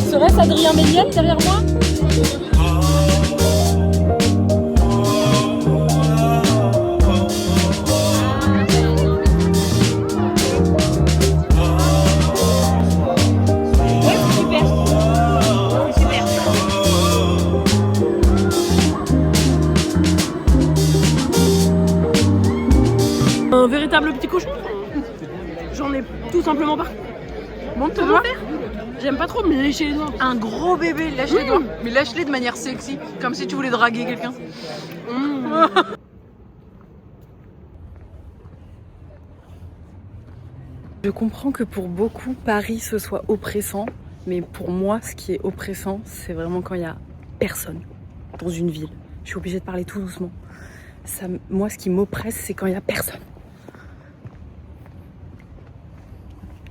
Serait-ce Adrien Méniel derrière moi? Un véritable petit cochon. J'en ai tout simplement pas. Monte tes doigts. J'aime pas trop me lécher les doigts. Un gros bébé, lèche les doigts. Mais lèche-les de manière sexy, comme si tu voulais draguer quelqu'un. Je comprends que pour beaucoup, Paris ce soit oppressant, mais pour moi, ce qui est oppressant, c'est vraiment quand il y a personne dans une ville. Je suis obligée de parler tout doucement. Moi, ce qui m'oppresse, c'est quand il y a personne.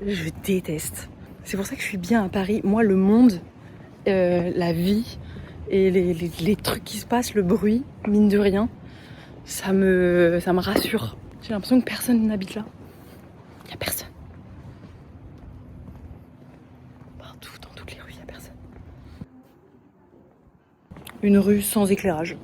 Je déteste. C'est pour ça que je suis bien à Paris. Moi, le monde, la vie et les trucs qui se passent, le bruit, mine de rien, ça me rassure. J'ai l'impression que personne n'habite là. Il n'y a personne. Partout, dans toutes les rues, il n'y a personne. Une rue sans éclairage.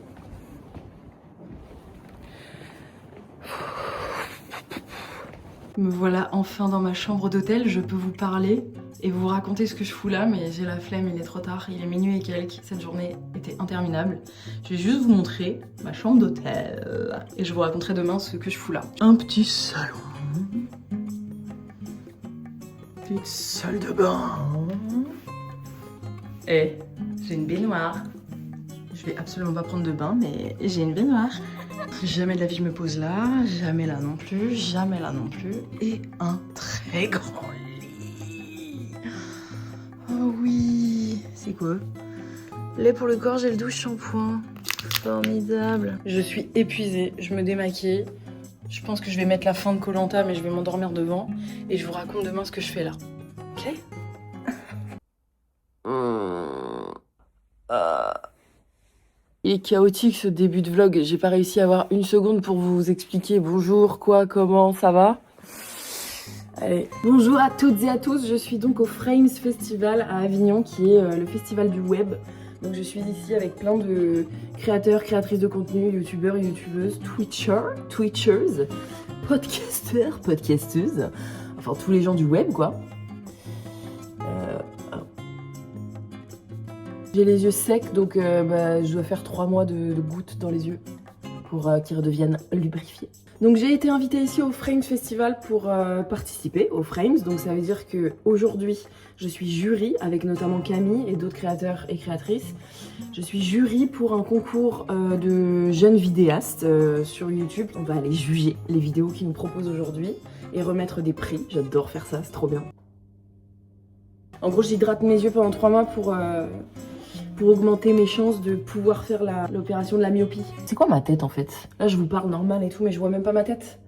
Me voilà enfin dans ma chambre d'hôtel, je peux vous parler et vous raconter ce que je fous là, mais j'ai la flemme, il est trop tard, il est minuit et quelques, cette journée était interminable. Je vais juste vous montrer ma chambre d'hôtel et je vous raconterai demain ce que je fous là. Un petit salon, petite salle de bain, et j'ai une baignoire. Je vais absolument pas prendre de bain, mais j'ai une baignoire. Jamais de la vie je me pose là, jamais là non plus, jamais là non plus. Et un très grand lit. Oh oui, c'est quoi? Lait pour le corps, gel douche, shampoing. Formidable. Je suis épuisée, je me démaquille. Je pense que je vais mettre la fin de Koh-Lanta, mais je vais m'endormir devant. Et je vous raconte demain ce que je fais là. Ok? Il est chaotique ce début de vlog, j'ai pas réussi à avoir une seconde pour vous expliquer bonjour, quoi, comment, ça va. Allez, bonjour à toutes et à tous, je suis donc au Frames Festival à Avignon qui est le festival du web. Donc je suis ici avec plein de créateurs, créatrices de contenu, youtubeurs et youtubeuses, twitchers, podcasteurs, podcasteuses, enfin tous les gens du web quoi. J'ai les yeux secs, donc je dois faire 3 mois de gouttes dans les yeux pour qu'ils redeviennent lubrifiés. Donc j'ai été invitée ici au Frames Festival pour participer au Frames. Donc ça veut dire que aujourd'hui je suis jury avec notamment Camille et d'autres créateurs et créatrices. Je suis jury pour un concours de jeunes vidéastes sur YouTube. On va aller juger les vidéos qu'ils nous proposent aujourd'hui et remettre des prix. J'adore faire ça, c'est trop bien. En gros j'hydrate mes yeux pendant 3 mois pour augmenter mes chances de pouvoir faire l'opération de la myopie. C'est quoi ma tête en fait? Là je vous parle normal et tout mais je vois même pas ma tête.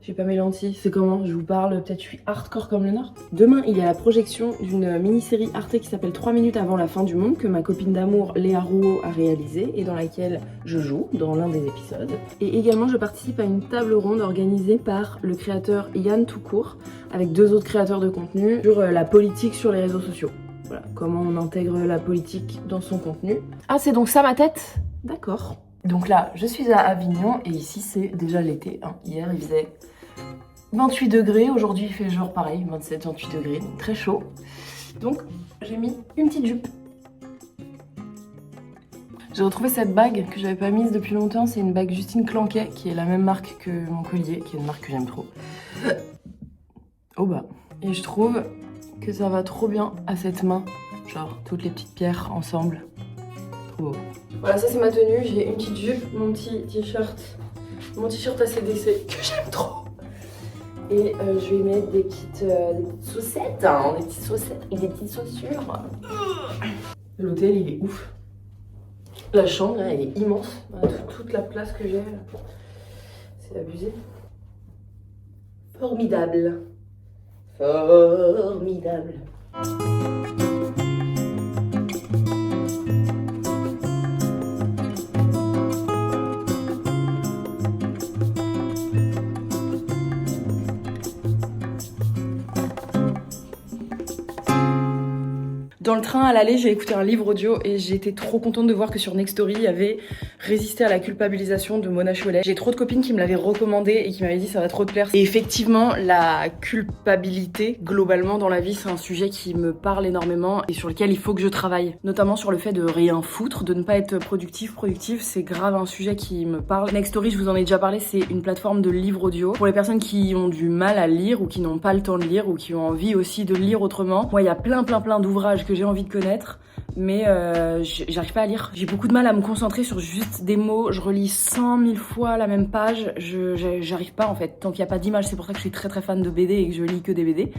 J'ai pas mes lentilles. C'est comment? Je vous parle, peut-être je suis hardcore comme le Nord. Demain il y a la projection d'une mini-série Arte qui s'appelle 3 minutes avant la fin du monde que ma copine d'amour Léa Rouault a réalisée et dans laquelle je joue dans l'un des épisodes. Et également je participe à une table ronde organisée par le créateur Yann Toucourt avec 2 autres créateurs de contenu sur la politique sur les réseaux sociaux. Voilà, comment on intègre la politique dans son contenu. Ah, c'est donc ça ma tête? D'accord. Donc là, je suis à Avignon et ici c'est déjà l'été. Hein. Hier il faisait 28 degrés, aujourd'hui il fait genre pareil, 27-28 degrés, donc très chaud. Donc j'ai mis une petite jupe. J'ai retrouvé cette bague que j'avais pas mise depuis longtemps, c'est une bague Justine Clanquet qui est la même marque que mon collier, qui est une marque que j'aime trop. Oh bah. Et je trouve que ça va trop bien à cette main, genre toutes les petites pierres ensemble, trop beau. Voilà, ça c'est ma tenue, j'ai une petite jupe, mon petit t-shirt ACDC que j'aime trop. Et je vais mettre des petites chaussettes, hein, des petites chaussettes et des petites chaussures. L'hôtel il est ouf. La chambre elle est immense, toute la place que j'ai, c'est abusé. Formidable. Formidable. Dans le train à l'aller, j'ai écouté un livre audio et j'étais trop contente de voir que sur Nextory, il y avait Résister à la culpabilisation de Mona Chollet. J'ai trop de copines qui me l'avaient recommandé et qui m'avaient dit ça va trop te plaire. Et effectivement, la culpabilité, globalement dans la vie, c'est un sujet qui me parle énormément et sur lequel il faut que je travaille. Notamment sur le fait de rien foutre, de ne pas être productive, c'est grave un sujet qui me parle. Nextory, je vous en ai déjà parlé, c'est une plateforme de livres audio pour les personnes qui ont du mal à lire ou qui n'ont pas le temps de lire ou qui ont envie aussi de lire autrement. Moi, il y a plein d'ouvrages que j'ai envie de connaître, mais j'arrive pas à lire. J'ai beaucoup de mal à me concentrer sur juste des mots. Je relis 100 000 fois la même page. J'arrive pas en fait. Tant qu'il n'y a pas d'image, c'est pour ça que je suis très fan de BD et que je lis que des BD.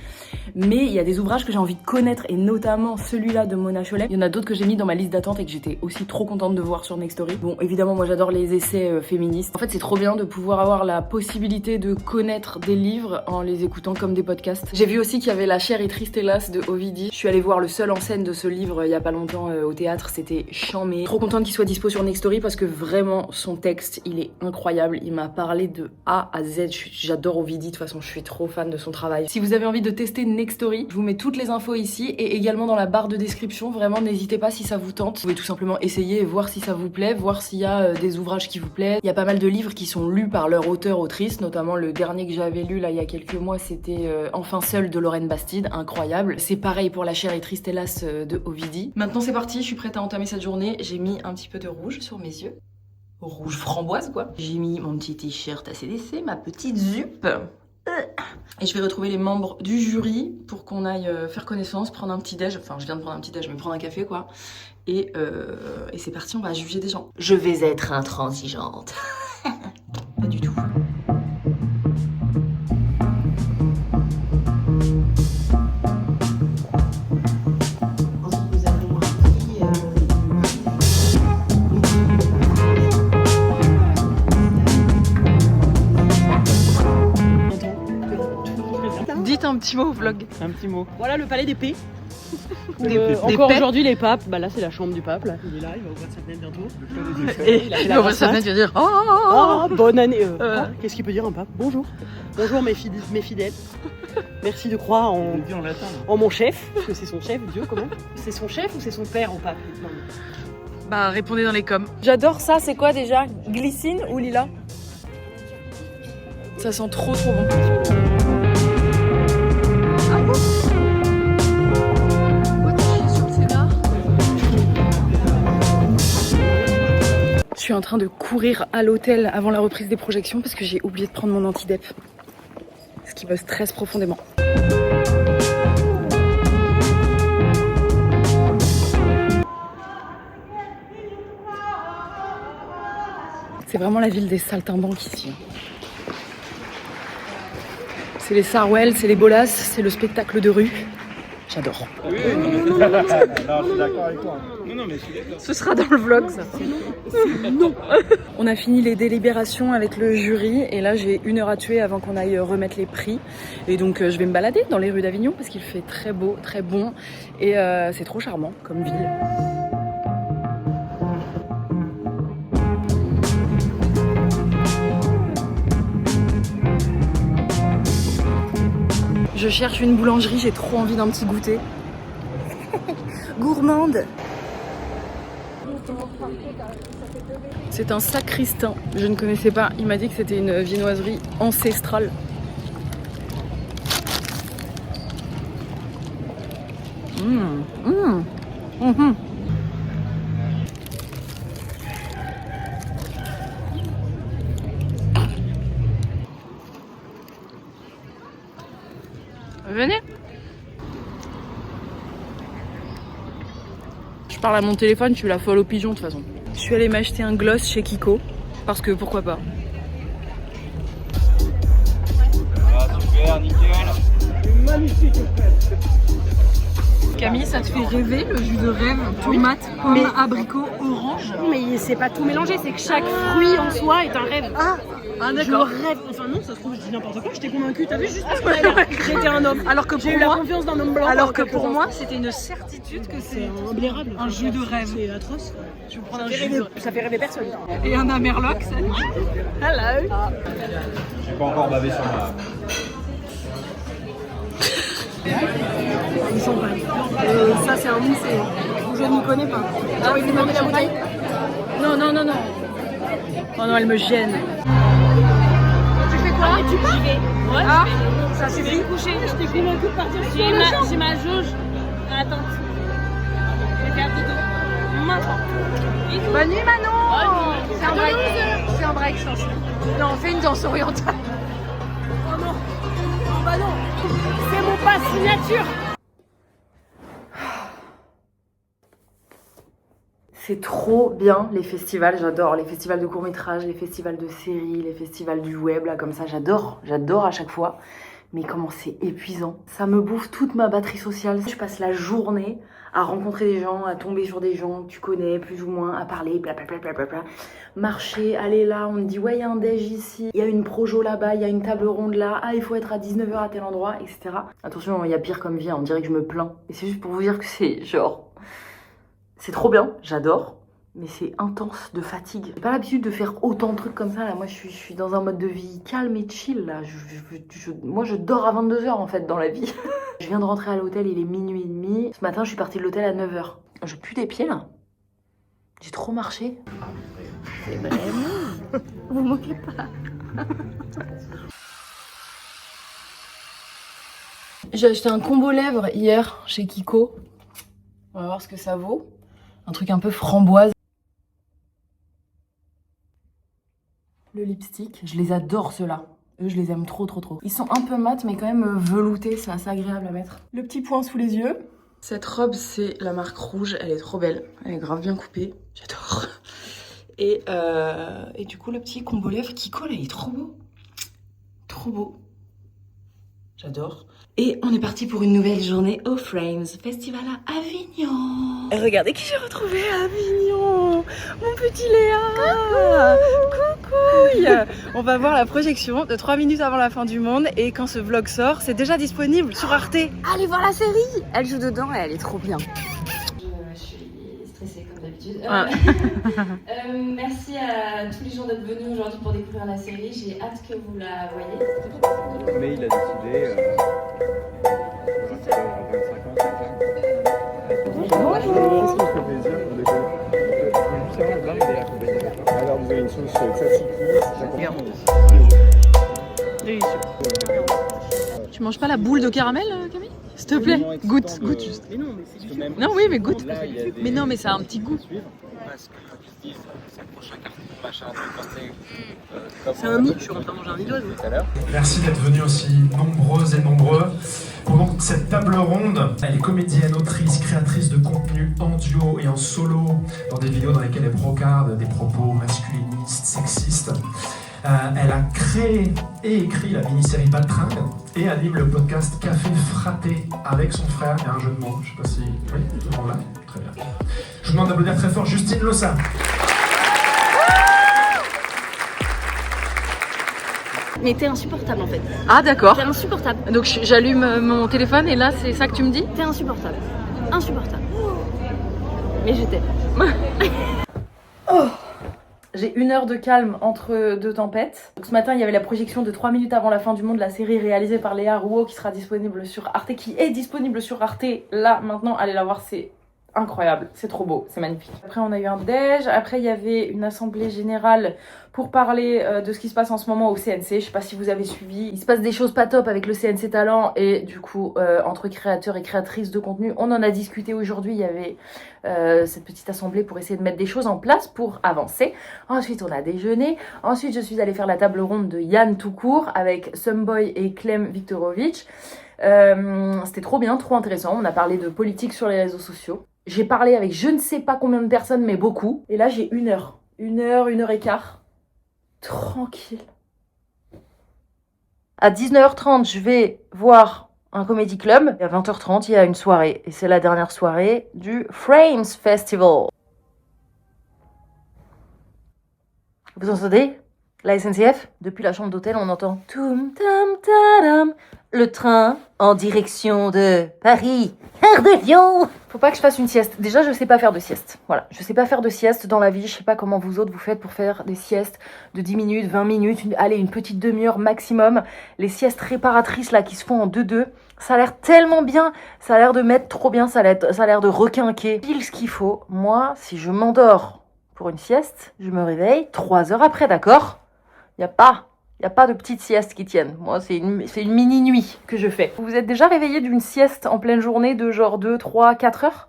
Mais il y a des ouvrages que j'ai envie de connaître et notamment celui-là de Mona Chollet. Il y en a d'autres que j'ai mis dans ma liste d'attente et que j'étais aussi trop contente de voir sur Nextory. Bon, évidemment, moi j'adore les essais féministes. En fait, c'est trop bien de pouvoir avoir la possibilité de connaître des livres en les écoutant comme des podcasts. J'ai vu aussi qu'il y avait La chair est triste hélas de Ovidie. Je suis allée voir le seul en scène de ce livre il y a pas longtemps au théâtre, c'était chambé. Trop contente qu'il soit dispo sur Nextory parce que vraiment son texte il est incroyable, il m'a parlé de A à Z. J'adore Ovidie, de toute façon je suis trop fan de son travail. Si vous avez envie de tester Nextory, je vous mets toutes les infos ici et également dans la barre de description. Vraiment n'hésitez pas si ça vous tente, vous pouvez tout simplement essayer et voir si ça vous plaît, voir s'il y a des ouvrages qui vous plaisent. Il y a pas mal de livres qui sont lus par leur auteur-autrice, notamment le dernier que j'avais lu là il y a quelques mois, c'était Enfin seul de Lorraine Bastide, incroyable. C'est pareil pour La chair est triste hélas de Ovidie. Maintenant c'est parti, je suis prête à entamer cette journée. J'ai mis un petit peu de rouge sur mes yeux. Rouge framboise quoi. J'ai mis mon petit t-shirt ACDC, ma petite jupe. Et je vais retrouver les membres du jury pour qu'on aille faire connaissance, prendre un petit déj. Enfin je viens de prendre un petit déj, mais prendre un café quoi. Et c'est parti, on va juger des gens. Je vais être intransigeante. Pas du tout. Dites un petit mot au vlog. Un petit mot. Voilà le palais d'épée. Des Encore paix. aujourd'hui les papes, bah là c'est la chambre du pape là. Il est là, il va ouvrir sa fenêtre bientôt. Et il ouvre sa fenêtre, il va dire Oh, bonne année. Qu'est-ce qu'il peut dire un pape? Bonjour. Bonjour mes fidèles. Merci de croire en mon chef, parce que c'est son chef, Dieu quand même. C'est son chef ou c'est son père en pape? Non. Bah répondez dans les coms. J'adore ça, c'est quoi déjà? Glycine ou lilas? Ça sent trop bon. Je suis en train de courir à l'hôtel avant la reprise des projections parce que j'ai oublié de prendre mon anti-dep. Ce qui me stresse profondément. C'est vraiment la ville des saltimbanques ici. C'est les Sarwell, c'est les Bolas, c'est le spectacle de rue. J'adore. Oui, non, je suis d'accord avec toi. Non, mais je suis d'accord. Ce sera dans le vlog ça. Non. On a fini les délibérations avec le jury et là j'ai 1 heure à tuer avant qu'on aille remettre les prix. Et donc je vais me balader dans les rues d'Avignon parce qu'il fait très beau, très bon et c'est trop charmant comme ville. Je cherche une boulangerie, j'ai trop envie d'un petit goûter. Gourmande. C'est un sacristain, je ne connaissais pas. Il m'a dit que c'était une viennoiserie ancestrale. Venez. Je parle à mon téléphone, je suis la folle aux pigeons de toute façon. Je suis allée m'acheter un gloss chez Kiko, parce que pourquoi pas. Ah, super, nickel. Magnifique. Camille, ça te fait rêver le jus de rêve, tomate, pomme, abricot, orange? Mais c'est pas tout mélangé, c'est que chaque fruit en soi est un rêve. Ah Je d'accord. rêve. Enfin non, ça se trouve je dis n'importe quoi, je t'ai convaincu, t'as vu juste parce que j'étais un homme. Alors que J'ai pour eu la moi, confiance d'un homme blanc. alors que pendant pour quelques moi, instants. c'était une certitude que C'est c'est imbérable. un jus de rêve. C'est atroce. Tu veux prendre un Ça jus fait de rêver- Ça fait rêver personne. et un amerloc, ça. Hello. J'ai pas encore bavé sur Du champagne. Ça, c'est un moussé. Je n'y connais pas. Ah oui, c'est demandé la bouteille. Non. Oh non, elle me gêne. Tu fais quoi? Tu pars? Ouais, Ah, Ça je vais suffit. me coucher. Je t'ai convaincu de partir sur J'ai le champ. ma jauge. Attends. Je vais faire dodo. Maintenant. bonne nuit Manon. Bonne C'est un break. C'est un break, je pense. Non, on fait une danse orientale. Oh non. Oh bah non. C'est mon pass signature. C'est trop bien les festivals, j'adore les festivals de court-métrage, les festivals de séries, les festivals du web, là comme ça, j'adore à chaque fois. Mais comment c'est épuisant. Ça me bouffe toute ma batterie sociale. Je passe la journée à rencontrer des gens, à tomber sur des gens que tu connais plus ou moins, à parler, blablabla. Marcher, aller là, on me dit ouais il y a un déj ici, il y a une projo là-bas, il y a une table ronde là, ah il faut être à 19h à tel endroit, etc. Attention, il y a pire comme vie, on dirait que je me plains. Et c'est juste pour vous dire que c'est genre... C'est trop bien, j'adore, mais c'est intense de fatigue. J'ai pas l'habitude de faire autant de trucs comme ça, là. Moi, je suis dans un mode de vie calme et chill, là. Moi, je dors à 22h, en fait, dans la vie. Je viens de rentrer à l'hôtel, il est minuit et demi. Ce matin, je suis partie de l'hôtel à 9h. Je pue des pieds, là. J'ai trop marché. C'est vraiment... Vous moquez pas. J'ai acheté un combo lèvres hier chez Kiko. On va voir ce que ça vaut. Un truc un peu framboise. Le lipstick, je les adore ceux-là. Eux, je les aime trop. Ils sont un peu mat, mais quand même veloutés, c'est assez agréable à mettre. Le petit point sous les yeux. Cette robe, c'est la marque Rouge, elle est trop belle. Elle est grave bien coupée, j'adore. Et du coup, le petit combo lèvres Kiko, là, il est trop beau. Trop beau. J'adore. Et on est parti pour une nouvelle journée au Frames Festival à Avignon. Et regardez qui j'ai retrouvé à Avignon. Mon petit Léa. Coucouille. On va voir la projection de 3 minutes avant la fin du monde. Et quand ce vlog sort, c'est déjà disponible sur Arte. Allez voir la série. Elle joue dedans et elle est trop bien. Je suis stressée comme d'habitude. Ah. Merci à tous les gens d'être venus aujourd'hui pour découvrir la série. J'ai hâte que vous la voyez. Mais il a décidé. Bonjour. Ça fait plaisir. Alors vous avez une sauce tzatziki. Tu manges pas la boule de caramel, Camille? S'il te plaît, goûte juste. Mais non, mais c'est du sucre. Non, oui, mais goûte. Mais non, mais ça a un petit goût. C'est un nid, je suis en train de manger un nid d'oiseau. Merci d'être venus aussi nombreuses et nombreux pour donc cette table ronde. Elle est comédienne, autrice, créatrice de contenu en duo et en solo dans des vidéos dans lesquelles elle brocarde des propos masculinistes, sexistes. Elle a créé et écrit la mini-série Baltringue et anime le podcast Café Fraté avec son frère. Il y a un jeu de mots, je sais pas si... Oui, devant là, très bien. Je vous demande d'applaudir très fort Justine Lossa. Mais t'es insupportable en fait. Ah, d'accord. T'es insupportable. Donc j'allume mon téléphone et là, c'est ça que tu me dis? T'es insupportable. Insupportable. Mais je t'aime. J'ai 1 heure de calme entre 2 tempêtes. Donc, ce matin, il y avait la projection de 3 minutes avant la fin du monde, la série réalisée par Léa Rouault qui sera disponible sur Arte, qui est disponible sur Arte. Là, maintenant, allez la voir, c'est incroyable, c'est trop beau, c'est magnifique. Après, on a eu un déj. Après, il y avait une assemblée générale pour parler de ce qui se passe en ce moment au CNC. Je sais pas si vous avez suivi. Il se passe des choses pas top avec le CNC Talent et du coup, entre créateurs et créatrices de contenu, on en a discuté aujourd'hui. Il y avait cette petite assemblée pour essayer de mettre des choses en place pour avancer. Ensuite, on a déjeuné. Ensuite, je suis allée faire la table ronde de Yann Toucourt avec Sumboy et Clem Viktorovich. C'était trop bien, trop intéressant. On a parlé de politique sur les réseaux sociaux. J'ai parlé avec je ne sais pas combien de personnes, mais beaucoup. Et là, j'ai 1 heure. 1 heure et quart. Tranquille. À 19h30, je vais voir un comédie club. Et à 20h30, il y a une soirée. Et c'est la dernière soirée du Frames Festival. Vous entendez la SNCF? Depuis la chambre d'hôtel, on entend toum tam tadam, le train en direction de Paris, Gare de Lyon. Faut pas que je fasse une sieste. Déjà, je sais pas faire de sieste. Voilà, je sais pas faire de sieste dans la vie. Je sais pas comment vous autres vous faites pour faire des siestes de 10 minutes, 20 minutes, allez, une petite demi-heure maximum. Les siestes réparatrices là qui se font en 2-2, Ça a l'air tellement bien, ça a l'air de mettre trop bien, ça a l'air de requinquer. Pile ce qu'il faut. Moi, si je m'endors pour une sieste, je me réveille 3 heures après, d'accord? Y a pas de petite sieste qui tienne. Moi, c'est une mini-nuit que je fais. Vous vous êtes déjà réveillé d'une sieste en pleine journée de genre 2, 3, 4 heures?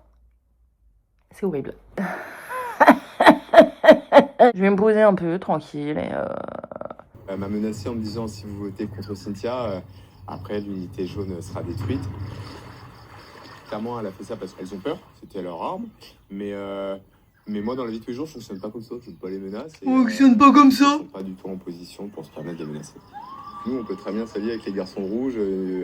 C'est horrible. Je vais me poser un peu, tranquille. Et Elle m'a menacé en me disant si vous votez contre Cynthia, après l'unité jaune sera détruite. Clairement, elle a fait ça parce qu'elles ont peur, c'était leur arme. Mais moi, dans la vie de tous les jours, je ne fonctionne pas comme ça, je ne pas les menaces. On fonctionne pas comme ça. Ils ne sont pas du tout en position pour se permettre de menacer. Nous, on peut très bien s'allier avec les garçons rouges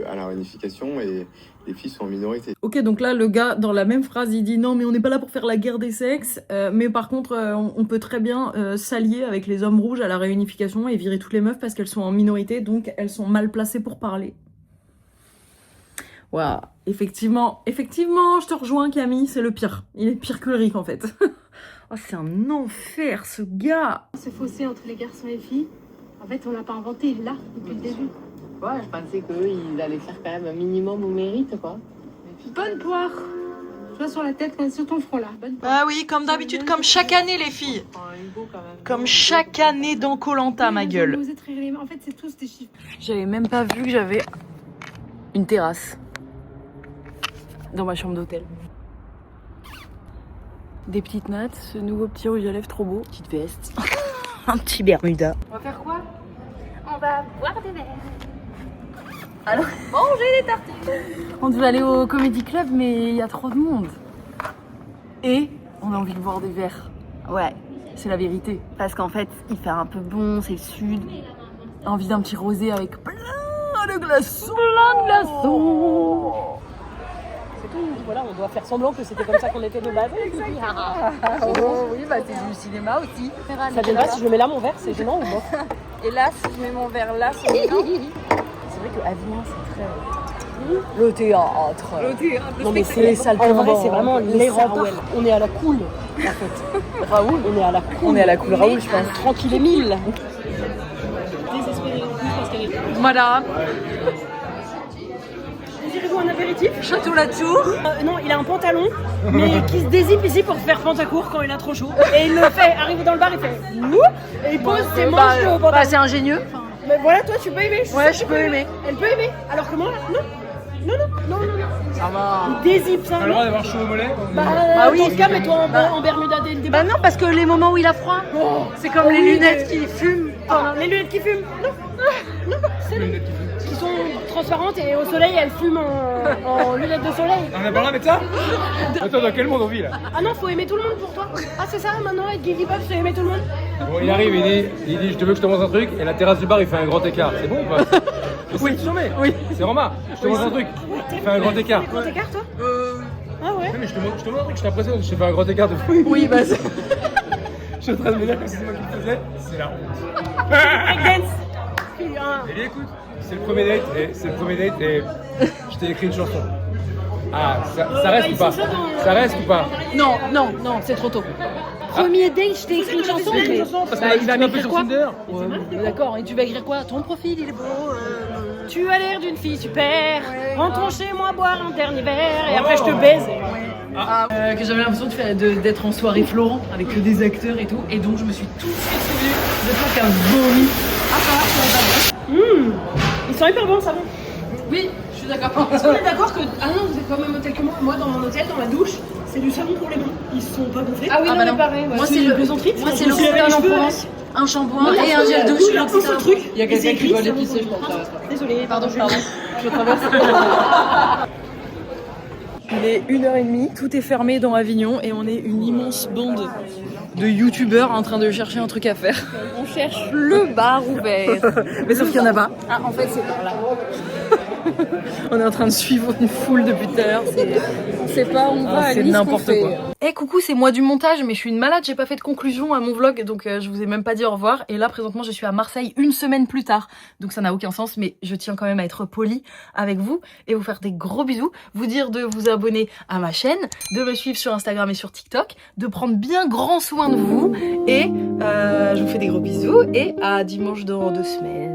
à la réunification et les filles sont en minorité. Ok, donc là, le gars, dans la même phrase, il dit non, mais on n'est pas là pour faire la guerre des sexes, mais par contre, on peut très bien s'allier avec les hommes rouges à la réunification et virer toutes les meufs parce qu'elles sont en minorité, donc elles sont mal placées pour parler. Waouh, effectivement, je te rejoins, Camille, c'est le pire. Il est pire que le Rick, en fait. Oh, c'est un enfer, ce gars. Ce fossé entre les garçons et les filles, en fait, on l'a pas inventé, il est là depuis le début. Ouais, je pensais qu'ils allaient faire quand même un minimum au mérite, quoi. Bonne poire. Tu vois sur la tête, sur ton front là. Bonne poire. Ah oui, comme d'habitude, comme chaque année, les filles. Comme chaque année dans Koh-Lanta, ma gueule. Vous êtes rire, en fait, c'est tous des chiffres. J'avais même pas vu que j'avais une terrasse dans ma chambre d'hôtel. Des petites nattes, ce nouveau petit rouge à lèvres trop beau. Petite veste. Un petit Bermuda. On va faire quoi? On va boire des verres. Alors, manger des tartines. on devait aller au Comedy Club, mais il y a trop de monde. Et on a envie de boire des verres. Ouais, c'est la vérité. Parce qu'en fait, il fait un peu bon, c'est le sud. Envie d'un petit rosé avec plein de glaçons. Plein de glaçons. C'est tout. Voilà, on doit faire semblant que c'était comme ça qu'on était de base. Oh oui, bah c'est du cinéma aussi. Ça gêne pas si je le mets là, mon verre, c'est gênant ou pas? Et là, si je mets mon verre là, c'est bien. C'est vrai que Avignon, c'est très... Le théâtre. Le théâtre. Non mais c'est les salles. En vrai, c'est vraiment les Raoul. On est à la cool, en fait. Raoul, on est à la cool. On est à la cool Raoul, je pense. Tranquille et mille. Voilà. Désirez-vous un apéritif? Château Latour. Non, il a un pantalon, mais qui se dézippe ici pour faire pantacourt quand il a trop chaud. Et il le fait, arrive dans le bar, il fait ouh, et il pose ses manches au pantalon. Bah, c'est ingénieux. Mais voilà, toi, tu peux aimer. Ouais, je peux aimer. Elle peut aimer. Alors que moi, non. Non. Ça va. Il dézippe ça. T'as le droit d'avoir chaud au mollet? Bah oui. Dans ce cas, mets-toi en Bermuda dès le début. Bah non, parce que les moments où il a froid, c'est comme les lunettes qui fument. Les lunettes qui fument. Non, c'est les qui sont transparentes et au soleil, elles fument en lunettes de soleil. On a pas le droit de mettre ça? Attends, dans quel monde on vit là? Ah non, faut aimer tout le monde pour toi. Ah c'est ça, maintenant être Gigi Pop, c'est aimer tout le monde. Bon, il arrive, il dit je te veux que je te montre un truc, et la terrasse du bar il fait un grand écart. C'est bon ou pas? Oui, oui. C'est Romain, je te montre un truc, il fait un grand écart. Grand écart, toi? Ah ouais. Non, mais je te montre un truc, je t'impressionne, je fais un grand écart de fou. Oui, bah c'est... Je suis en train de me dire que c'est moi qui le faisais, c'est la honte. Breakdance. Et bien, écoute, c'est le premier date et je t'ai écrit une chanson. Ah, ça reste ou pas? Ça reste ou pas? Non, c'est trop tôt. Premier date, je t'ai écrit une chanson, mais... Parce Bah, il va m'écrire quoi? Tinder. D'accord, et tu vas écrire quoi? Ton profil, il est beau. Tu as l'air d'une fille super. Rentrons chez moi boire un dernier verre et après je te baise. Que j'avais l'impression d'être en soirée Florent avec que des acteurs et tout, et donc je me suis tout de suite souvenue de toi qui a vomi. Ils sont hyper bons, ça va. Oui, je suis d'accord. Est-ce qu'on est d'accord que... Ah non, vous êtes pas au même hôtel que moi. Moi, dans mon hôtel, dans la douche, c'est du savon pour les mains. Ils sont pas gonflés. Ah oui, non, mais pareil. Moi, c'est le plaisanterie. Moi, c'est l'Occitane en Provence. Un shampoing et un gel douche. Ce truc. Il y a quelqu'un qui doit l'épicer, je pense. Désolée, pardon. Je traverse. Il est 1h30, tout est fermé dans Avignon et on est une immense bande de youtubeurs en train de chercher un truc à faire. On cherche le bar ouvert. Mais sauf qu'il n'y en a pas. Ah, en fait, c'est par là. On est en train de suivre une foule depuis tout à l'heure. On sait pas où on va, c'est ni ce qu'on n'importe fait. quoi. Eh coucou, c'est moi du montage, mais je suis une malade, j'ai pas fait de conclusion à mon vlog, donc je vous ai même pas dit au revoir. Et là, présentement, je suis à Marseille une semaine plus tard, donc ça n'a aucun sens, mais je tiens quand même à être polie avec vous et vous faire des gros bisous, vous dire de vous abonner à ma chaîne, de me suivre sur Instagram et sur TikTok, de prendre bien grand soin de vous, et je vous fais des gros bisous, et à dimanche dans 2 semaines.